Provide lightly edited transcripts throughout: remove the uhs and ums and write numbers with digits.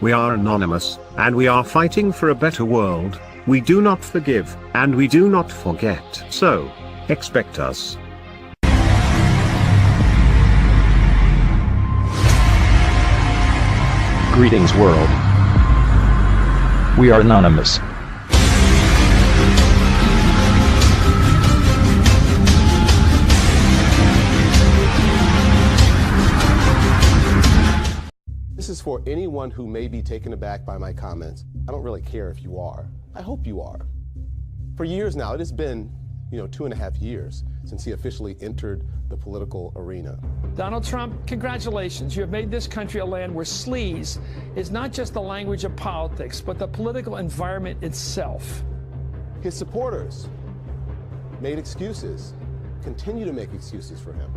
We are anonymous, and we are fighting for a better world. We do not forgive, and we do not forget. So, expect us. Greetings, world. We are anonymous. This is for anyone who may be taken aback by my comments. I don't really care if you are. I hope you are. For years now, it has been, 2.5 years since he officially entered the political arena. Donald Trump, congratulations. You have made this country a land where sleaze is not just the language of politics, but the political environment itself. His supporters made excuses, continue to make excuses for him.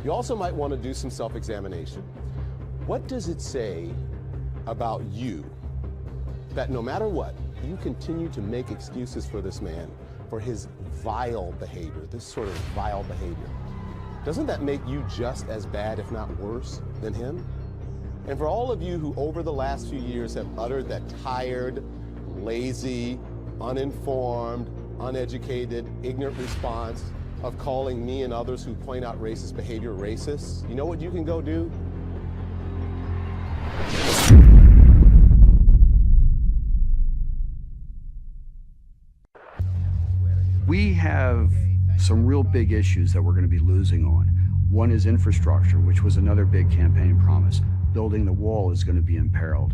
You also might want to do some self-examination. What does it say about you that no matter what, you continue to make excuses for this man, for his vile behavior, this sort of vile behavior? Doesn't that make you just as bad, if not worse, than him? And for all of you who over the last few years have uttered that tired, lazy, uninformed, uneducated, ignorant response of calling me and others who point out racist behavior racists, you know what you can go do? We have some real big issues that we're going to be losing on. One is infrastructure, which was another big campaign promise. Building the wall is going to be imperiled.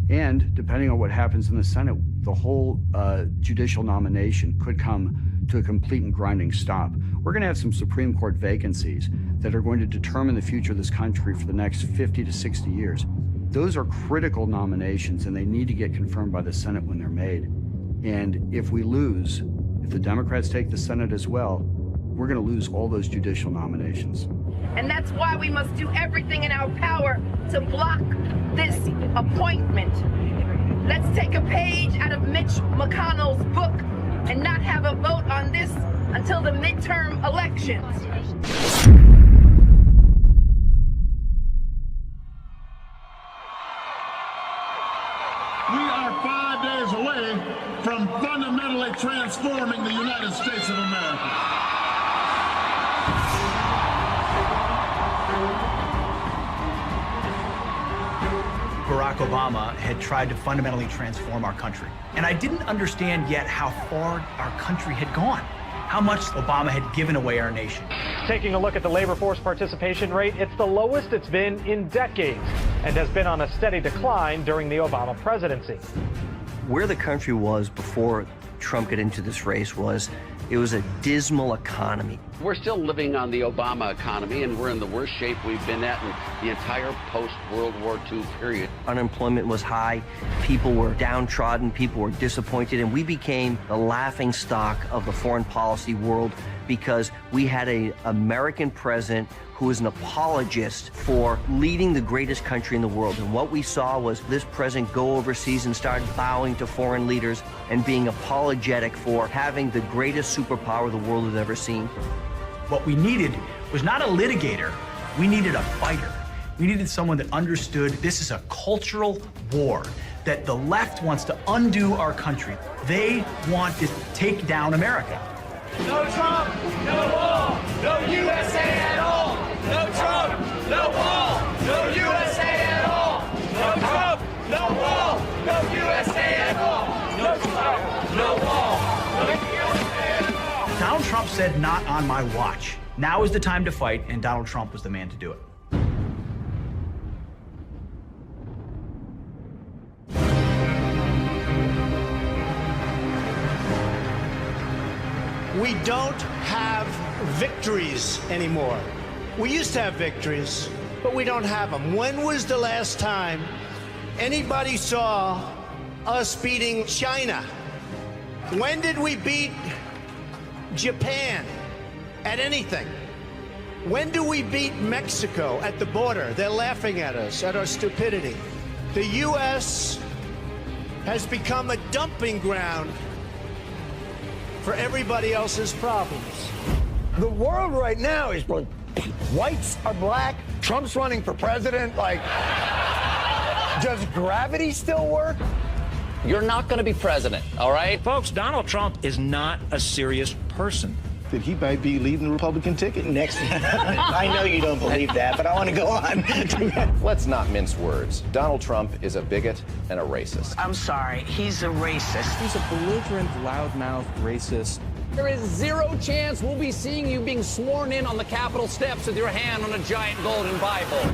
And depending on what happens in the Senate, the whole judicial nomination could come to a complete and grinding stop. We're going to have some Supreme Court vacancies that are going to determine the future of this country for the next 50 to 60 years. Those are critical nominations, and they need to get confirmed by the Senate when they're made. And if we lose, if the Democrats take the Senate as well, we're going to lose all those judicial nominations. And that's why we must do everything in our power to block this appointment. Let's take a page out of Mitch McConnell's book and not have a vote on this until the midterm elections. We are 5 days away from fundamentally transforming the United States of America. Barack Obama had tried to fundamentally transform our country. And I didn't understand yet how far our country had gone, how much Obama had given away our nation. Taking a look at the labor force participation rate, it's the lowest it's been in decades and has been on a steady decline during the Obama presidency. Where the country was before Trump got into this race was, it was a dismal economy. We're still living on the Obama economy, and we're in the worst shape we've been at in the entire post-World War II period. Unemployment was high, people were downtrodden, people were disappointed, and we became the laughing stock of the foreign policy world because we had an American president who was an apologist for leading the greatest country in the world. And what we saw was this president go overseas and start bowing to foreign leaders and being apologetic for having the greatest superpower the world has ever seen. What we needed was not a litigator, we needed a fighter. We needed someone that understood this is a cultural war, that the left wants to undo our country. They want to take down America. No Trump, no wall, no USA at all. No Trump, no wall, no USA at all. No Trump, no wall, no USA at all. No Trump, no wall, no USA at all. Donald Trump said, "Not on my watch." Now is the time to fight, and Donald Trump was the man to do it. We don't have victories anymore. We used to have victories, but we don't have them. When was the last time anybody saw us beating China? When did we beat Japan at anything? When do we beat Mexico at the border? They're laughing at us, at our stupidity. The U.S. has become a dumping ground for everybody else's problems. The world right now is whites are black, Trump's running for president, like, Does gravity still work? You're not going to be president, all right? Folks, Donald Trump is not a serious person. That he might be leaving the Republican ticket next year. I know you don't believe that, but I want to go on. Let's not mince words. Donald Trump is a bigot and a racist. I'm sorry, he's a racist. He's a belligerent, loudmouth racist. There is zero chance we'll be seeing you being sworn in on the Capitol steps with your hand on a giant golden Bible.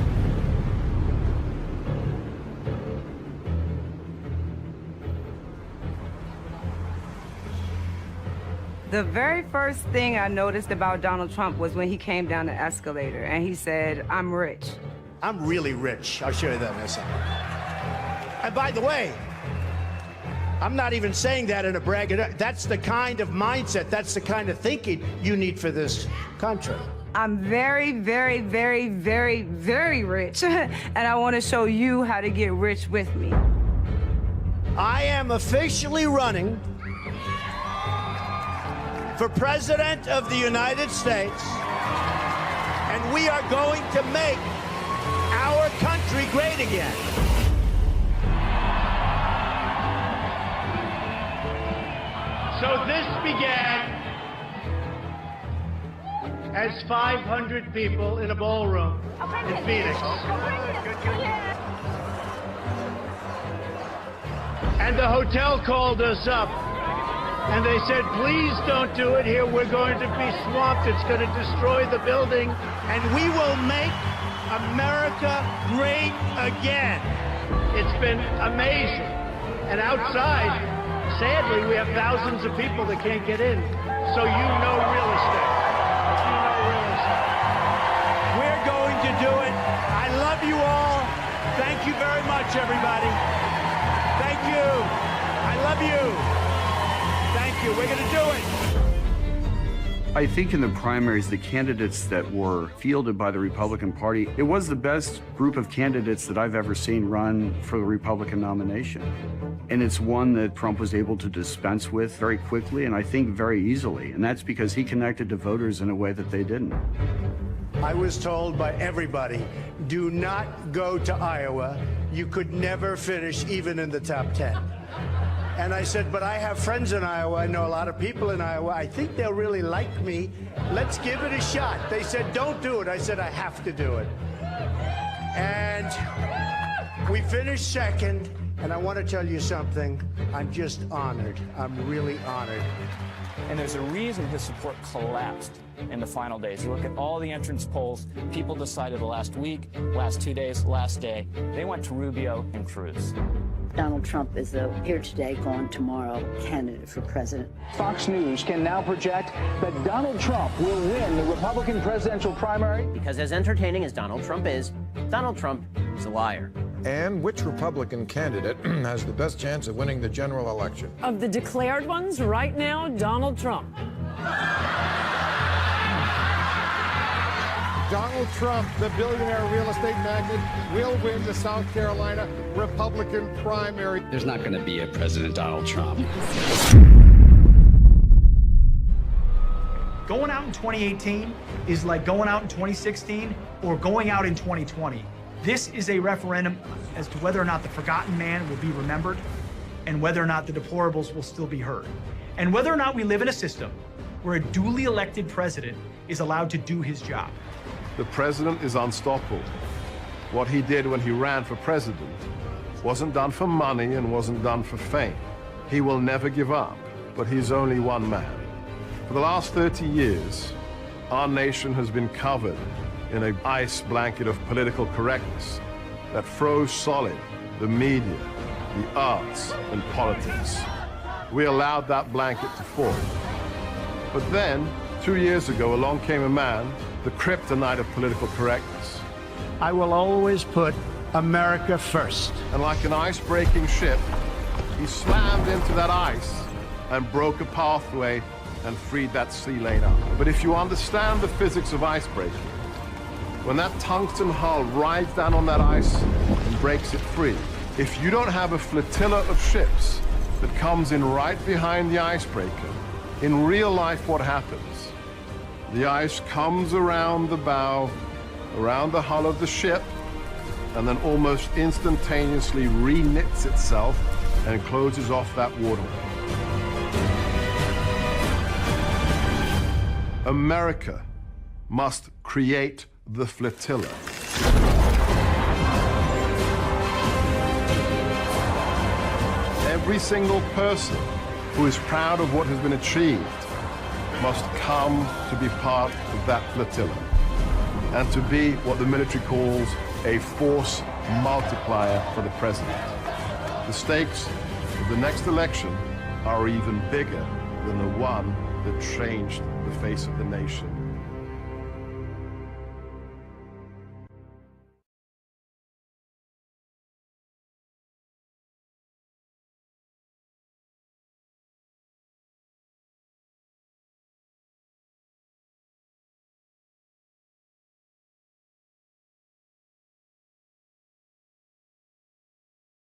The very first thing I noticed about Donald Trump was when he came down the escalator and he said, "I'm rich." I'm really rich. I'll show you that in a second. And by the way, I'm not even saying that in a braggadocio. That's the kind of mindset, that's the kind of thinking you need for this country. I'm very, very, very, very, very rich, and I want to show you how to get rich with me. I am officially running for President of the United States, and we are going to make our country great again. So this began as 500 people in a ballroom in Phoenix. And the hotel called us up and they said, please don't do it here. We're going to be swamped. It's going to destroy the building. And we will make America great again. It's been amazing. And outside, sadly, we have thousands of people that can't get in. So you know real estate. You know real estate. We're going to do it. I love you all. Thank you very much, everybody. Thank you. I love you. Thank you. We're going to do it. I think in the primaries, the candidates that were fielded by the Republican Party, it was the best group of candidates that I've ever seen run for the Republican nomination. And it's one that Trump was able to dispense with very quickly and I think very easily. And that's because he connected to voters in a way that they didn't. I was told by everybody, do not go to Iowa. You could never finish even in the top 10. And I said, but I have friends in Iowa. I know a lot of people in Iowa. I think they'll really like me. Let's give it a shot. They said, don't do it. I said, I have to do it. And we finished second. And I want to tell you something. I'm just honored. I'm really honored. And there's a reason his support collapsed in the final days. You look at all the entrance polls, people decided the last week, last 2 days, last day. They went to Rubio and Cruz. Donald Trump is the here today, gone tomorrow candidate for president. Fox News can now project that Donald Trump will win the Republican presidential primary. Because as entertaining as Donald Trump is a liar. And which Republican candidate has the best chance of winning the general election? Of the declared ones right now, Donald Trump. Donald Trump, the billionaire real estate magnate, will win the South Carolina Republican primary. There's not going to be a President Donald Trump. Going out in 2018 is like going out in 2016 or going out in 2020. This is a referendum as to whether or not the forgotten man will be remembered and whether or not the deplorables will still be heard. And whether or not we live in a system where a duly elected president is allowed to do his job. The president is unstoppable. What he did when he ran for president wasn't done for money and wasn't done for fame. He will never give up, but he's only one man. For the last 30 years, our nation has been covered in an ice blanket of political correctness that froze solid the media, the arts, and politics. We allowed that blanket to fall. But then, 2 years ago, along came a man, the kryptonite of political correctness. I will always put America first. And like an ice-breaking ship, he slammed into that ice and broke a pathway and freed that sea lane up. But if you understand the physics of icebreaking, when that tungsten hull rides down on that ice and breaks it free, if you don't have a flotilla of ships that comes in right behind the icebreaker, in real life what happens? The ice comes around the bow, around the hull of the ship, and then almost instantaneously re-knits itself and closes off that waterway. America must create the flotilla. Every single person who is proud of what has been achieved must come to be part of that flotilla and to be what the military calls a force multiplier for the president. The stakes of the next election are even bigger than the one that changed the face of the nation